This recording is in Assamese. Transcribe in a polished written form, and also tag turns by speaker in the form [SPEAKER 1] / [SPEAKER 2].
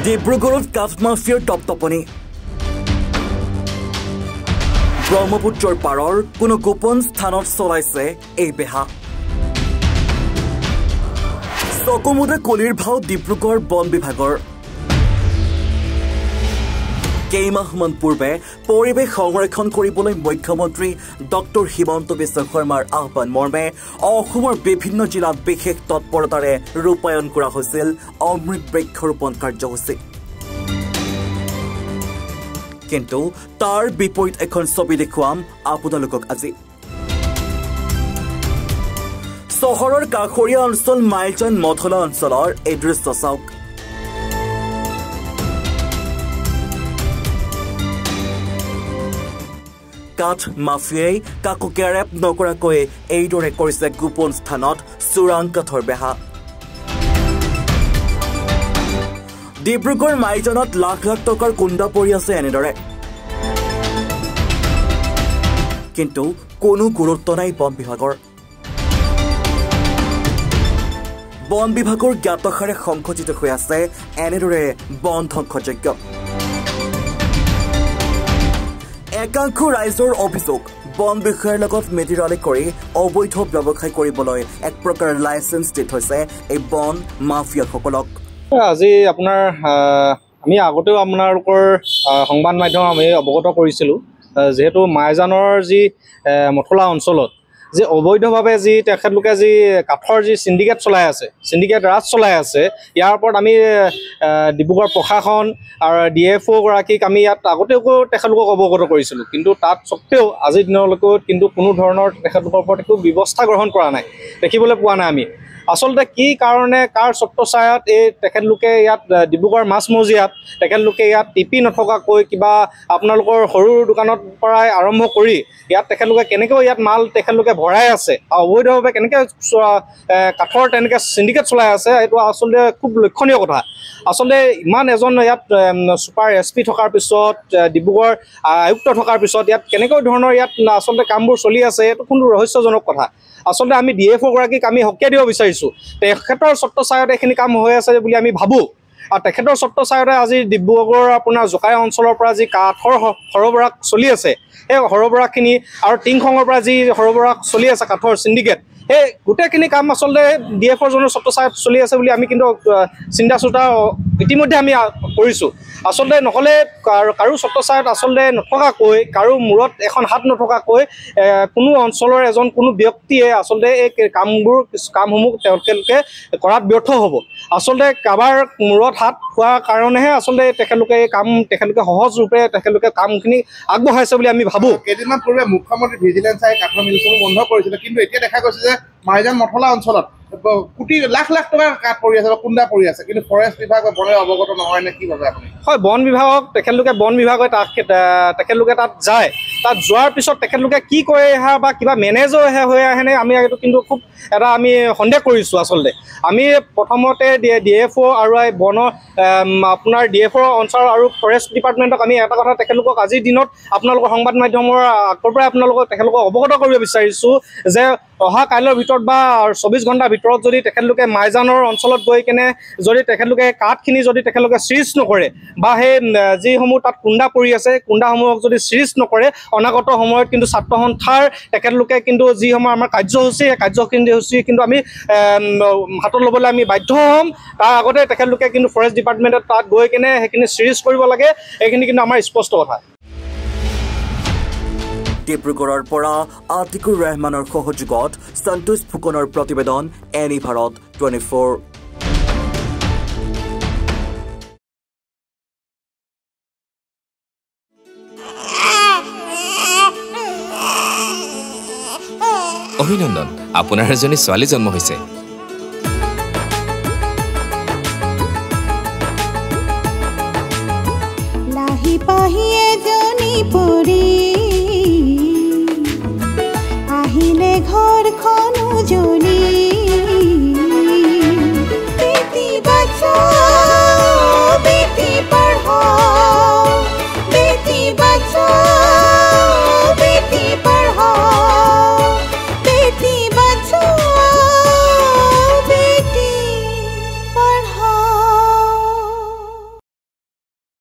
[SPEAKER 1] ডিব্ৰুগড়ত কাঠ মাফিয়াৰ টপটপনি ব্ৰহ্মপুত্ৰৰ পাৰৰ কোনো গোপন স্থানত চলাইছে এই বেহা চকুমুদে কলিৰ ভাও ডিব্ৰুগড় বন বিভাগৰ কেইমাহমান পূৰ্বে পৰিৱেশ সংৰক্ষণ কৰিবলৈ মুখ্যমন্ত্ৰী ডক্টৰ হিমন্ত বিশ্ব শৰ্মাৰ আহ্বান মৰ্মে অসমৰ বিভিন্ন জিলাত বিশেষ তৎপৰতাৰে ৰূপায়ণ কৰা হৈছিল অমৃত বৃক্ষৰোপণ কাৰ্যসূচী কিন্তু তাৰ বিপৰীত এখন ছবি দেখুৱাম আপোনালোকক আজি চহৰৰ কাষৰীয়া অঞ্চল মাইলজান মথলা অঞ্চলৰ এই দৃশ্য চাওক কাঠ মাফিয়াই কাকো কেৰেপ নকৰাকৈ এইদৰে কৰিছে গোপন স্থানত চোৰাং কাঠৰ বেহা ডিব্ৰুগড় মাইলজানত লাখ লাখ টকাৰ কুণ্ডা পৰি আছে এনেদৰে কিন্তু কোনো গুৰুত্ব নাই বন বিভাগৰ জ্ঞাতসাৰে সংঘটিত হৈ আছে এনেদৰে বন ধ্বংসযজ্ঞ একাংশ ৰাইজৰ অভিযোগ বন বিষয়াৰ লগত মেডিৰালি কৰি অবৈধ ব্যৱসায় কৰিবলৈ এক প্ৰকাৰ লাইসেন্স দি থৈছে এই বন মাফিয়াসকলক
[SPEAKER 2] আজি আপোনাৰ আমি আগতেও আপোনালোকৰ সংবাদ মাধ্যম আমি অৱগত কৰিছিলোঁ যেহেতু মাইজানৰ যি মথলা অঞ্চলত যে অবৈধভাৱে যি তেখেতলোকে যি কাঠৰ যি সিন্ডিকেট চলাই আছে সিন্ডিকেট ৰাজ চলাই আছে ইয়াৰ ওপৰত আমি ডিব্ৰুগড় প্ৰশাসন আৰু ডিএফঅ গৰাকীক আমি ইয়াত আগতেও তেখেতলোকক অৱগত কৰিছিলোঁ কিন্তু তাত সত্ত্বেও আজিৰ দিনলৈকে কিন্তু কোনো ধৰণৰ তেখেতলোকৰ ওপৰত একো ব্যৱস্থা গ্ৰহণ কৰা নাই দেখিবলৈ পোৱা নাই আমি আসলতে কি কাৰণে কাৰ ছত্ৰছায়াত এই তেখেতলোকে ইয়াত ডিব্ৰুগড় মাছমজিয়াত তেখেতলোকে ইয়াত টিপি নথকাকৈ কিবা আপোনালোকৰ সৰু দোকানত পৰাই আৰম্ভ কৰি ইয়াত তেখেতলোকে কেনেকৈ ইয়াত মাল তেখেতলোকে ভৰাই আছে আৰু অবৈধভাৱে কেনেকৈ কাঠৰ তেনেকৈ সিন্ডিকেট চলাই আছে এইটো আচলতে খুব লক্ষণীয় কথা আসলে ইমান এজন ইয়াত সুপাৰ এছপি থকাৰ পিছত ডিব্ৰুগড় আয়ুক্ত থকাৰ পিছত ইয়াত কেনেকৈ ধৰণৰ ইয়াত আসলতে কামবোৰ চলি আছে এইটো কোনো ৰহস্যজনক কথা আসলতে আমি ডিএফঅ গৰাকীক আমি হকিয়াই দিব বিচাৰিছোঁ তেখেতৰ ছত্ৰছায়াত এইখিনি কাম হৈ আছে বুলি আমি ভাবোঁ আৰু তেখেতৰ ছত্ৰছায়াতে আজি ডিব্ৰুগড়ৰ আপোনাৰ জোকাই অঞ্চলৰ পৰা যি কাঠৰ সৰবৰাহ চলি আছে সেই সৰবৰাহখিনি আৰু টিংখঙৰ পৰা যি সৰবৰাহ চলি আছে কাঠৰ সিন্ডিকেট এই গোটেইখিনি কাম আচলতে ডিএফঅৰ জনৰ ছত্ৰছায়াত চলি আছে বুলি আমি কিন্তু চিন্তা চৰ্চা ইতিমধ্যে আমি কৰিছোঁ আসলতে নহ'লে কাৰো ছত্ৰছায়াত আচলতে নথকাকৈ কাৰো মূৰত এখন হাত নথকাকৈ কোনো অঞ্চলৰ এজন কোনো ব্যক্তিয়ে আচলতে এই কামসমূহ তেওঁলোকে কৰাত ব্যৰ্থ হ'ব আচলতে কাৰোবাৰ মূৰত হাত খোৱাৰ কাৰণেহে আচলতে তেখেতলোকে এই কাম তেখেতলোকে সহজ ৰূপে তেখেতলোকে কামখিনি আগবঢ়াইছে বুলি আমি ভাবোঁ
[SPEAKER 3] কেইদিনমান পূৰ্বে মুখ্যমন্ত্ৰী ভিজিলেন্সে কাঠৰ মিলসমূহ বন্ধ কৰিছিলে কিন্তু এতিয়া দেখা গৈছে যে মাইজান মথলা অঞ্চলত কোটি লাখ লাখ টকাৰ কাঠ পৰি আছে বা কুণ্ডা পৰি আছে কিন্তু ফৰেষ্ট বিভাগ বা বনে অৱগত নহয় নে কি ভাবে আপুনি
[SPEAKER 2] হয় বন বিভাগক তেখেতলোকে বন বিভাগে তেখেতলোকে তাত যায় তাত যোৱাৰ পিছত তেখেতলোকে কি কৰে আহে বা কিবা মেনেজৰ হৈ আহেনে আমি এইটো কিন্তু খুব এটা আমি সন্দেহ কৰিছোঁ আচলতে আমি প্ৰথমতে ডিএফঅ আৰু এই বনৰ আপোনাৰ ডিএফঅ অঞ্চল আৰু ফৰেষ্ট ডিপাৰ্টমেণ্টক আমি এটা কথা তেখেতলোকক আজিৰ দিনত আপোনালোকৰ সংবাদ মাধ্যমৰ আগৰ পৰাই তেখেতলোকক অৱগত কৰিব বিচাৰিছোঁ যে অহা কাইলৈৰ ভিতৰত বা 24 ঘণ্টাৰ ভিতৰত যদি তেখেতলোকে মাইজানৰ অঞ্চলত গৈ কেনে যদি তেখেতলোকে কাঠখিনি যদি তেখেতলোকে চিজ নকৰে বা সেই যিসমূহ তাত কুণ্ডা পৰি আছে কুণ্ডাসমূহক যদি চিজ নকৰে অনাগত সময়ত কিন্তু ছাত্ৰ সন্থাৰ তেখেতলোকে কিন্তু যিসমূহ আমাৰ কাৰ্যসূচী সেই কাৰ্যসূচী কিন্তু আমি হাতত ল'বলৈ আমি বাধ্য হ'ম তাৰ আগতে তেখেতলোকে কিন্তু ফৰেষ্ট ডিপাৰ্টমেণ্টত তাত গৈ কেনে সেইখিনি চিজ কৰিব লাগে এইখিনি কিন্তু আমাৰ স্পষ্ট কথা
[SPEAKER 1] ডিব্ৰুগড়ৰ পৰা আতিকুৰ ৰহমানৰ সহযোগত সন্তোষ ফুকনৰ প্ৰতিবেদন এনি ভাৰত 24
[SPEAKER 4] অভিনন্দন আপোনাৰ এজনী ছোৱালী জন্ম হৈছে
[SPEAKER 5] লাহি পাহি এজনী পৰি